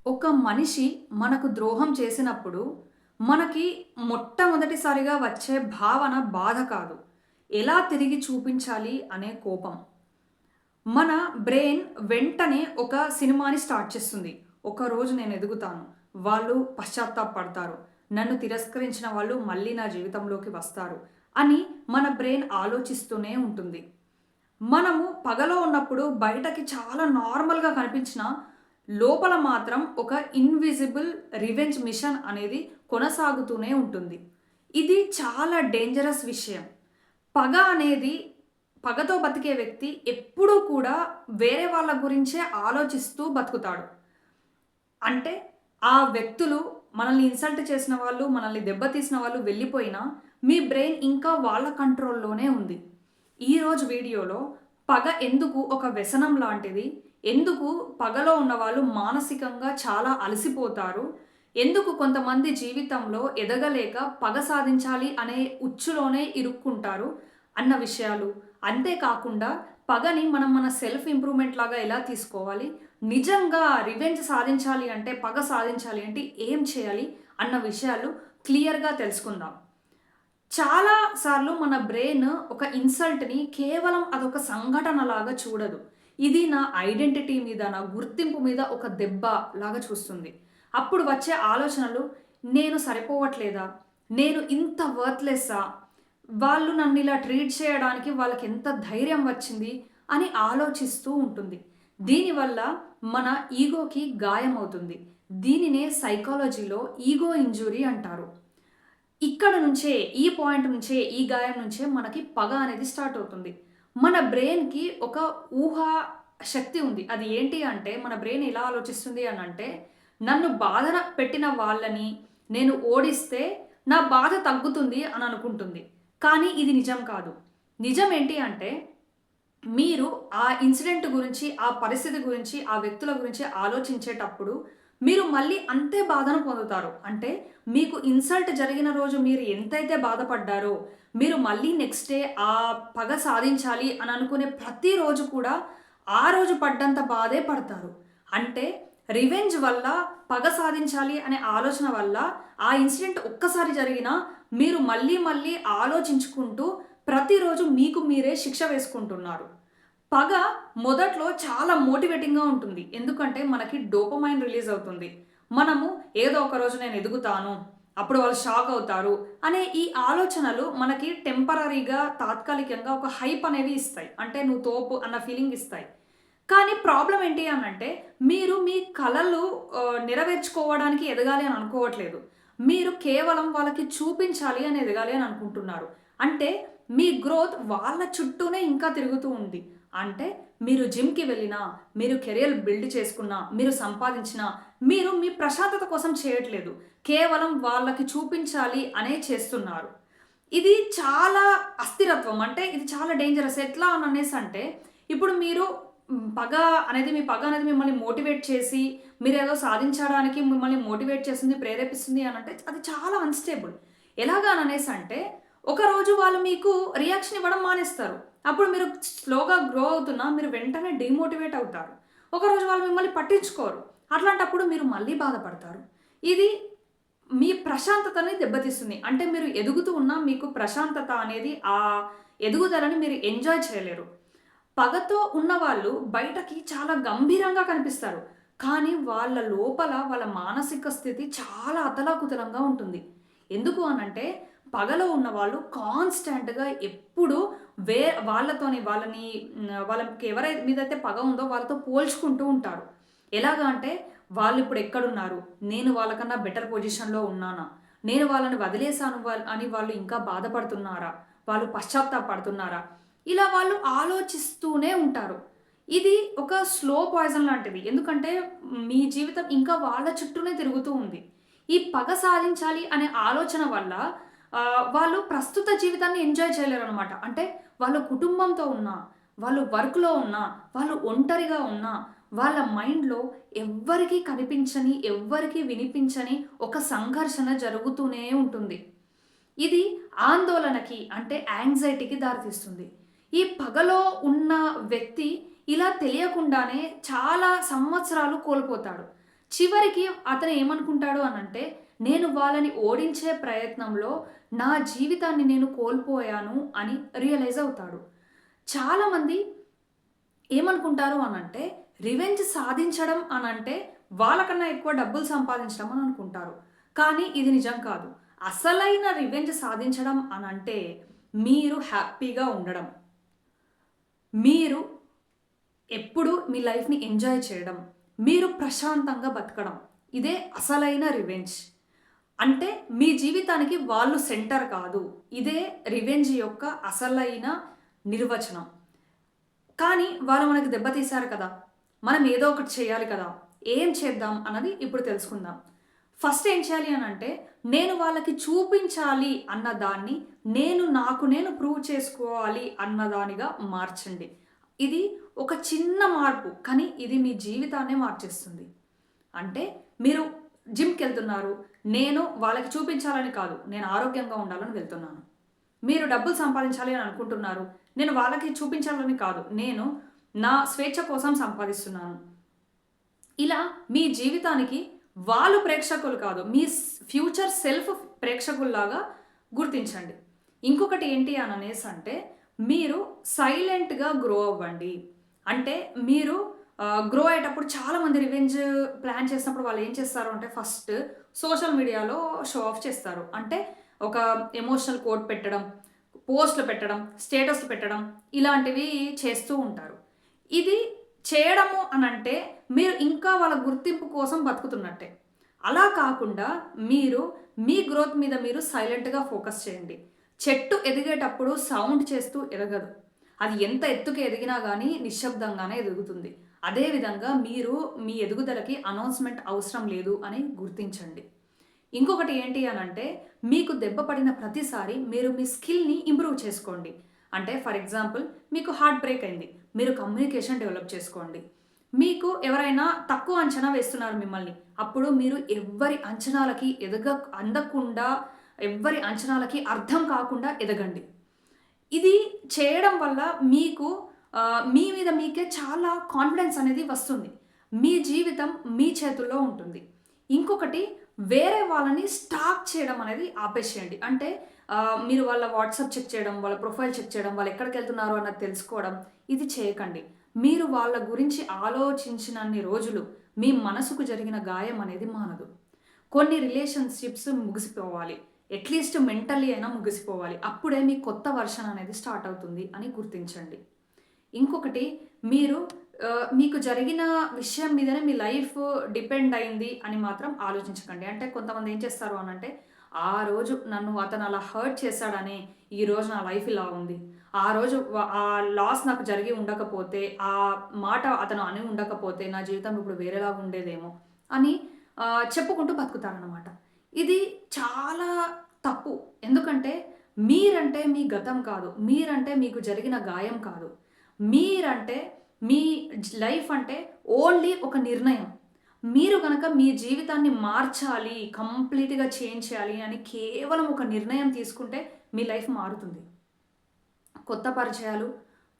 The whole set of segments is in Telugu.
ఒక మనిషి మనకు ద్రోహం చేసినప్పుడు, మనకి మొట్టమొదటిసారిగా వచ్చే భావన బాధ కాదు. ఎలా తిరిగి చూపించాలి అనే కోపం. మన బ్రెయిన్ వెంటనే ఒక సినిమాని స్టార్ట్ చేస్తుంది. ఒకరోజు నేను ఎదుగుతాను. వాళ్ళు పశ్చాత్తాపపడతారు. నన్ను తిరస్కరించిన వాళ్ళు మళ్ళీ నా జీవితంలోకి వస్తారు అని మన బ్రెయిన్ ఆలోచిస్తూనే ఉంటుంది. మనము పగలో ఉన్నప్పుడు బయటకి చాలా నార్మల్‌గా కనిపించినా, లోపల మాత్రం ఒక ఇన్విజిబుల్ రివెంజ్ మిషన్ అనేది కొనసాగుతూనే ఉంటుంది. ఇది చాలా డేంజరస్ విషయం. పగ అనేది పగతో బతికే వ్యక్తి ఎప్పుడూ కూడా వేరే వాళ్ళ గురించే ఆలోచిస్తూ బతుకుతాడు. అంటే ఆ వ్యక్తులు మనల్ని ఇన్సల్ట్ చేసిన వాళ్ళు, మనల్ని దెబ్బతీసిన వాళ్ళు వెళ్ళిపోయినా, మీ బ్రెయిన్ ఇంకా వాళ్ళ కంట్రోల్‌లోనే ఉంది. ఈరోజు వీడియోలో పగ ఎందుకు ఒక వ్యసనం లాంటిది? ఎందుకు పగలో ఉన్నవాళ్ళు మానసికంగా చాలా అలసిపోతారు? ఎందుకు కొంతమంది జీవితంలో ఎదగలేక పగ సాధించాలి అనే ఉచ్చులోనే ఇరుక్కుంటారు అన్న విషయాలు. అంతేకాకుండా పగని మనం మన సెల్ఫ్ ఇంప్రూవ్‌మెంట్ లాగా ఎలా తీసుకోవాలి? నిజంగా రివెంజ్ సాధించాలి అంటే, పగ సాధించాలి అంటే ఏం చేయాలి? అన్న విషయాలు క్లియర్‌గా తెలుసుకుందాం. చాలా సార్లు మన బ్రెయిన్ ఒక ఇన్సల్ట్‌ని కేవలం అదొక సంఘటనలాగా చూడదు. ఇది నా ఐడెంటిటీ మీద, నా గుర్తింపు మీద ఒక దెబ్బ లాగా చూస్తుంది. అప్పుడు వచ్చే ఆలోచనలు, నేను సరిపోవట్లేదా? నేను ఇంత వర్త్‌లెస్సా? వాళ్ళు నన్నిలా ట్రీట్ చేయడానికి వాళ్ళకెంత ధైర్యం వచ్చింది అని ఆలోచిస్తూ ఉంటుంది. దీనివల్ల మన ఈగోకి గాయమవుతుంది. దీనినే సైకాలజీలో ఈగో ఇంజ్యూరీ అంటారు. ఇక్కడ నుంచే, ఈ పాయింట్ నుంచే, ఈ గాయం నుంచే మనకి పగ అనేది స్టార్ట్ అవుతుంది. మన బ్రెయిన్‌కి ఒక ఊహా శక్తి ఉంది. అది ఏంటి అంటే, మన బ్రెయిన్ ఎలా ఆలోచిస్తుంది అనంటే, నన్ను బాధన పెట్టిన వాళ్ళని నేను ఓడిస్తే నా బాధ తగ్గుతుంది అని అనుకుంటుంది. కానీ ఇది నిజం కాదు. నిజం ఏంటి అంటే, మీరు ఆ ఇన్సిడెంట్ గురించి, ఆ పరిస్థితి గురించి, ఆ వ్యక్తుల గురించి ఆలోచించేటప్పుడు, మీరు మళ్ళీ అంతే బాధను పొందుతారు. అంటే మీకు ఇన్సల్ట్ జరిగిన రోజు మీరు ఎంతైతే బాధపడ్డారో, మీరు మళ్ళీ నెక్స్ట్ డే ఆ పగ సాధించాలి అని అనుకునే ప్రతిరోజు కూడా, ఆ రోజు పడ్డంత బాధే పడతారు. అంటే రివెంజ్ వల్ల, పగ సాధించాలి అనే ఆలోచన వల్ల, ఆ ఇన్సిడెంట్ ఒక్కసారి జరిగినా, మీరు మళ్ళీ మళ్ళీ ఆలోచించుకుంటూ ప్రతిరోజు మీకు మీరే శిక్ష వేసుకుంటున్నారు. పగ మొదట్లో చాలా మోటివేటింగ్‌గా ఉంటుంది. ఎందుకంటే మనకి డోపమైన్ రిలీజ్ అవుతుంది. మనము ఏదో ఒక రోజు నేను ఎదుగుతాను. అప్పుడు వాళ్ళు షాక్ అవుతారు అనే ఈ ఆలోచనలు మనకి టెంపరరీగా, తాత్కాలికంగా ఒక హైప్ అనేవి ఇస్తాయి. అంటే నువ్వు తోపు అన్న ఫీలింగ్ ఇస్తాయి. కానీ ప్రాబ్లమ్ ఏంటి అనంటే, మీరు మీ కలలు నెరవేర్చుకోవడానికి ఎదగాలి అని అనుకోవట్లేదు. మీరు కేవలం వాళ్ళకి చూపించాలి అని ఎదగాలి అని అనుకుంటున్నారు. అంటే మీ గ్రోత్ వాళ్ళ చుట్టూనే ఇంకా తిరుగుతూ ఉంది. అంటే మీరు జిమ్‌కి వెళ్ళినా, మీరు కెరియర్ బిల్డ్ చేసుకున్నా, మీరు సంపాదించినా, మీరు మీ ప్రశాంతత కోసం చేయట్లేదు. కేవలం వాళ్ళకి చూపించాలి అనే చేస్తున్నారు. ఇది చాలా అస్థిరత్వం. అంటే ఇది చాలా డేంజరస్. ఎట్లా అననేసంటే, ఇప్పుడు మీరు పగ అనేది మీ పగ అనేది మిమ్మల్ని మోటివేట్ చేసి, మీరేదో సాధించడానికి మిమ్మల్ని మోటివేట్ చేస్తుంది, ప్రేరేపిస్తుంది అనంటే అది చాలా అన్‌స్టేబుల్. ఎలాగా అననేసంటే, ఒకరోజు వాళ్ళు మీకు రియాక్షన్ ఇవ్వడం మానేస్తారు. అప్పుడు మీరు స్లోగా గ్రో అవుతున్నా మీరు వెంటనే డీమోటివేట్ అవుతారు. ఒకరోజు వాళ్ళు మిమ్మల్ని పట్టించుకోరు. అట్లాంటప్పుడు మీరు మళ్ళీ బాధపడతారు. ఇది మీ ప్రశాంతతని దెబ్బతీస్తుంది. అంటే మీరు ఎదుగుతూ ఉన్నా మీకు ప్రశాంతత అనేది ఎదుగుదలని మీరు ఎంజాయ్ చేయలేరు. పగతో ఉన్నవాళ్ళు బయటకి చాలా గంభీరంగా కనిపిస్తారు. కానీ వాళ్ళ లోపల వాళ్ళ మానసిక స్థితి చాలా అతలాకుతలంగా ఉంటుంది. ఎందుకు అనంటే పగలో ఉన్నవాళ్ళు కాన్స్టాంట్‌గా ఎప్పుడు వాళ్ళతోని వాళ్ళకి మీదైతే పగ ఉందో వాళ్ళతో పోల్చుకుంటూ ఉంటారు. ఎలాగా అంటే వాళ్ళిప్పుడు ఎక్కడున్నారు? నేను వాళ్ళకన్నా బెటర్ పొజిషన్‌లో ఉన్నానా? నేను వాళ్ళని వదిలేసాను అని వాళ్ళు ఇంకా బాధపడుతున్నారా? వాళ్ళు పశ్చాత్తాపపడుతున్నారా? ఇలా వాళ్ళు ఆలోచిస్తూనే ఉంటారు. ఇది ఒక స్లో పాయిజన్ లాంటిది. ఎందుకంటే మీ జీవితం ఇంకా వాళ్ళ చుట్టూనే తిరుగుతూ ఉంది. ఈ పగ సాధించాలి అనే ఆలోచన వల్ల వాళ్ళు ప్రస్తుత జీవితాన్ని ఎంజాయ్ చేయలేరనమాట. అంటే వాళ్ళు కుటుంబంతో ఉన్నా, వాళ్ళు వర్క్‌లో ఉన్నా, వాళ్ళు ఒంటరిగా ఉన్నా, వాళ్ళ మైండ్‌లో ఎవ్వరికీ కనిపించని, ఎవ్వరికీ వినిపించని ఒక సంఘర్షణ జరుగుతూనే ఉంటుంది. ఇది ఆందోళనకి అంటే యాంగ్జైటీకి దారితీస్తుంది. ఈ పగలో ఉన్న వ్యక్తి ఇలా తెలియకుండానే చాలా సంవత్సరాలు కోల్పోతాడు. చివరికి అతను ఏమనుకుంటాడు అనంటే, నేను వాళ్ళని ఓడించే ప్రయత్నంలో నా జీవితాన్ని నేను కోల్పోయాను అని రియలైజ్ అవుతాడు. చాలామంది ఏమనుకుంటారు అనంటే, రివెంజ్ సాధించడం అనంటే వాళ్ళకన్నా ఎక్కువ డబ్బులు సంపాదించడం అని అనుకుంటారు. కానీ ఇది నిజం కాదు. అసలైన రివెంజ్ సాధించడం అనంటే మీరు హ్యాపీగా ఉండడం. మీరు ఎప్పుడు మీ లైఫ్‌ని ఎంజాయ్ చేయడం. మీరు ప్రశాంతంగా బతకడం. ఇదే అసలైన రివెంజ్. అంటే మీ జీవితానికి వాళ్ళు సెంటర్ కాదు. ఇదే రివెంజ్ యొక్క అసలైన నిర్వచనం. కానీ వాళ్ళు మనకి దెబ్బతీశారు కదా! మనం ఏదో ఒకటి చేయాలి కదా! ఏం చేద్దాం అన్నది ఇప్పుడు తెలుసుకుందాం. ఫస్ట్ ఏం చేయాలి అనంటే, నేను వాళ్ళకి చూపించాలి అన్న దాన్ని, నాకు నేను ప్రూవ్ చేసుకోవాలి అన్నదానిగా మార్చండి. ఇది ఒక చిన్న మార్పు. కానీ ఇది మీ జీవితాన్నే మార్చేస్తుంది. అంటే మీరు జిమ్‌కెళ్తున్నారు. నేను వాళ్ళకి చూపించాలని కాదు. నేను ఆరోగ్యంగా ఉండాలని వెళ్తున్నాను. మీరు డబ్బులు సంపాదించాలి అని అనుకుంటున్నారు. నేను వాళ్ళకి చూపించాలని కాదు. నేను నా స్వేచ్ఛ కోసం సంపాదిస్తున్నాను. ఇలా మీ జీవితానికి వాళ్ళు ప్రేక్షకులు కాదు. మీ ఫ్యూచర్ సెల్ఫ్ ప్రేక్షకుల్లాగా గుర్తించండి. ఇంకొకటి ఏంటి అననేసంటే, మీరు సైలెంట్‌గా గ్రో అవ్వండి. అంటే మీరు గ్రో అయ్యేటప్పుడు చాలామంది రివెంజ్ ప్లాన్ చేసినప్పుడు వాళ్ళు ఏం చేస్తారు అంటే, ఫస్ట్ సోషల్ మీడియాలో షో ఆఫ్ చేస్తారు. అంటే ఒక ఎమోషనల్ కోట్ పెట్టడం, పోస్ట్‌లు పెట్టడం, స్టేటస్‌లు పెట్టడం ఇలాంటివి చేస్తూ ఉంటారు. ఇది చేయడము అనంటే మీరు ఇంకా వాళ్ళ గుర్తింపు కోసం బతుకుతున్నట్టే. అలా కాకుండా మీరు మీ గ్రోత్ మీద మీరు సైలెంట్‌గా ఫోకస్ చేయండి. చెట్టు ఎదిగేటప్పుడు సౌండ్ చేస్తూ ఎదగదు. అది ఎంత ఎత్తుకి ఎదిగినా గానీ నిశ్శబ్దంగానే ఎదుగుతుంది. అదే విధంగా మీరు మీ ఎదుగుదలకి అనౌన్స్‌మెంట్ అవసరం లేదు అని గుర్తించండి. ఇంకొకటి ఏంటి అనంటే, మీకు దెబ్బ పడిన ప్రతిసారి మీరు మీ స్కిల్‌ని ఇంప్రూవ్ చేసుకోండి. అంటే ఫర్ ఎగ్జాంపుల్ మీకు హార్ట్ బ్రేక్ అయింది. మీరు కమ్యూనికేషన్ డెవలప్ చేసుకోండి. మీకు ఎవరైనా తక్కువ అంచనా వేస్తున్నారు మిమ్మల్ని. అప్పుడు మీరు ఎవ్వరి అంచనాలకి అందకుండా, ఎవ్వరి అంచనాలకి అర్థం కాకుండా ఎదగండి. ఇది చేయడం వల్ల మీకు మీ మీద మీకే చాలా కాన్ఫిడెన్స్ అనేది వస్తుంది. మీ జీవితం మీ చేతుల్లో ఉంటుంది. ఇంకొకటి వేరే వాళ్ళని స్టాక్ చేయడం అనేది ఆపేసేయండి. అంటే మీరు వాళ్ళ వాట్సాప్ చెక్ చేయడం, వాళ్ళ ప్రొఫైల్ చెక్ చేయడం, వాళ్ళు ఎక్కడికెళ్తున్నారు అన్నది తెలుసుకోవడం ఇది చేయకండి. మీరు వాళ్ళ గురించి ఆలోచించినన్ని రోజులు మీ మనసుకు జరిగిన గాయం అనేది మానదు. కొన్ని రిలేషన్‌షిప్స్ ముగిసిపోవాలి. అట్‌లీస్ట్ మెంటల్లీ అయినా ముగిసిపోవాలి. అప్పుడే మీ కొత్త వర్షన్ అనేది స్టార్ట్ అవుతుంది అని గుర్తించండి. ఇంకొకటి మీరు మీకు జరిగిన విషయం మీదనే మీ లైఫ్ డిపెండ్ అయింది అని మాత్రం ఆలోచించకండి. అంటే కొంతమంది ఏం చేస్తారు అనంటే, ఆ రోజు నన్ను అతను అలా హర్ట్ చేశాడని ఈరోజు నా లైఫ్ ఇలా ఉంది. ఆ రోజు ఆ లాస్ నాకు జరిగి ఉండకపోతే, ఆ మాట అతను అని ఉండకపోతే నా జీవితం ఇప్పుడు వేరేలాగా ఉండేదేమో అని చెప్పుకుంటూ బతుకుతారనమాట. ఇది చాలా తప్పు. ఎందుకంటే మీరంటే మీ గతం కాదు. మీరంటే మీకు జరిగిన గాయం కాదు. మీరంటే మీ లైఫ్ అంటే ఓన్లీ ఒక నిర్ణయం. మీరు గనక మీ జీవితాన్ని మార్చాలి, కంప్లీట్‌గా చేంజ్ చేయాలి అని కేవలం ఒక నిర్ణయం తీసుకుంటే మీ లైఫ్ మారుతుంది. కొత్త పరిచయాలు,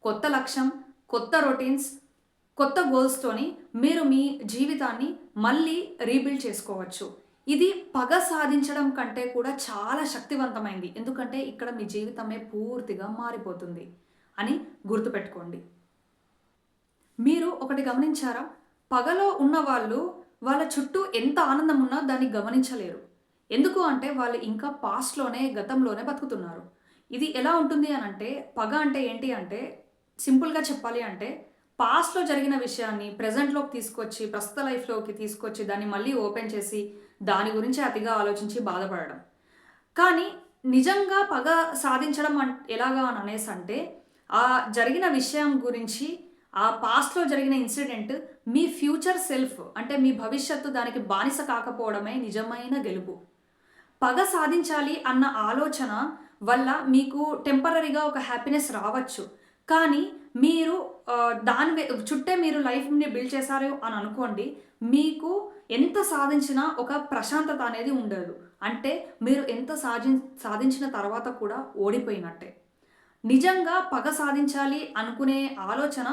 కొత్త లక్ష్యం, కొత్త రొటీన్స్, కొత్త గోల్స్‌తోని మీరు మీ జీవితాన్ని మళ్ళీ రీబిల్డ్ చేసుకోవచ్చు. ఇది పగ సాధించడం కంటే కూడా చాలా శక్తివంతమైంది. ఎందుకంటే ఇక్కడ మీ జీవితమే పూర్తిగా మారిపోతుంది అని గుర్తుపెట్టుకోండి. మీరు ఒకటి గమనించారా? పగలో ఉన్నవాళ్ళు వాళ్ళ చుట్టూ ఎంత ఆనందం ఉన్నా దాన్ని గమనించలేరు. ఎందుకు అంటే వాళ్ళు ఇంకా పాస్ట్‌లోనే, గతంలోనే బతుకుతున్నారు. ఇది ఎలా ఉంటుంది అనంటే, పగ అంటే ఏంటి అంటే, సింపుల్‌గా చెప్పాలి అంటే, పాస్ట్‌లో జరిగిన విషయాన్ని ప్రెజెంట్‌లోకి తీసుకొచ్చి, ప్రస్తుత లైఫ్‌లోకి తీసుకొచ్చి, దాన్ని మళ్ళీ ఓపెన్ చేసి, దాని గురించి అతిగా ఆలోచించి బాధపడడం. కానీ నిజంగా పగ సాధించడం ఎలాగా అని అనేసంటే, ఆ జరిగిన విషయం గురించి, ఆ పాస్ట్‌లో జరిగిన ఇన్సిడెంట్ మీ ఫ్యూచర్ సెల్ఫ్ అంటే మీ భవిష్యత్తు దానికి బానిస కాకపోవడమే నిజమైన గెలుపు. పగ సాధించాలి అన్న ఆలోచన వల్ల మీకు టెంపరరీగా ఒక హ్యాపీనెస్ రావచ్చు. కానీ మీరు చుట్టే మీరు లైఫ్‌ని బిల్డ్ చేశారు అని అనుకోండి. మీకు ఎంత సాధించినా ఒక ప్రశాంతత అనేది ఉండదు. అంటే మీరు ఎంత సాధించిన తర్వాత కూడా ఓడిపోయినట్టే. నిజంగా పగ సాధించాలి అనుకునే ఆలోచన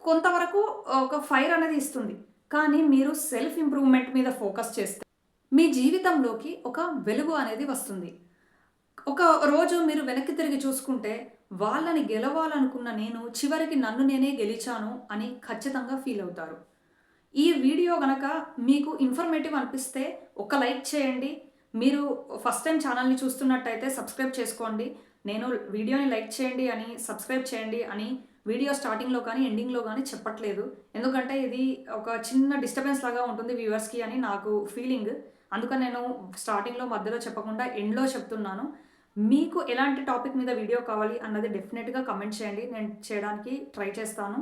కొంతవరకు ఒక ఫైర్ అనేది ఇస్తుంది. కానీ మీరు సెల్ఫ్ ఇంప్రూవ్‌మెంట్ మీద ఫోకస్ చేస్తే మీ జీవితంలోకి ఒక వెలుగు అనేది వస్తుంది. ఒక రోజు మీరు వెనక్కి తిరిగి చూసుకుంటే, వాళ్ళని గెలవాలనుకున్న నేను చివరికి నన్ను నేనే గెలిచాను అని ఖచ్చితంగా ఫీల్ అవుతారు. ఈ వీడియో గనక మీకు ఇన్ఫర్మేటివ్ అనిపిస్తే ఒక లైక్ చేయండి. మీరు ఫస్ట్ టైమ్ ఛానల్‌ని చూస్తున్నట్టయితే సబ్స్క్రైబ్ చేసుకోండి. నేను వీడియోని లైక్ చేయండి అని, సబ్స్క్రైబ్ చేయండి అని వీడియో స్టార్టింగ్‌లో కానీ, ఎండింగ్‌లో గానీ చెప్పట్లేదు. ఎందుకంటే ఇది ఒక చిన్న డిస్టర్బెన్స్ లాగా ఉంటుంది వ్యూవర్స్‌కి అని నాకు ఫీలింగ్. అందుకని నేను స్టార్టింగ్‌లో, మధ్యలో చెప్పకుండా ఎండ్‌లో చెప్తున్నాను. మీకు ఎలాంటి టాపిక్ మీద వీడియో కావాలి అన్నది డెఫినిట్‌గా కామెంట్ చేయండి. నేను చేయడానికి ట్రై చేస్తాను.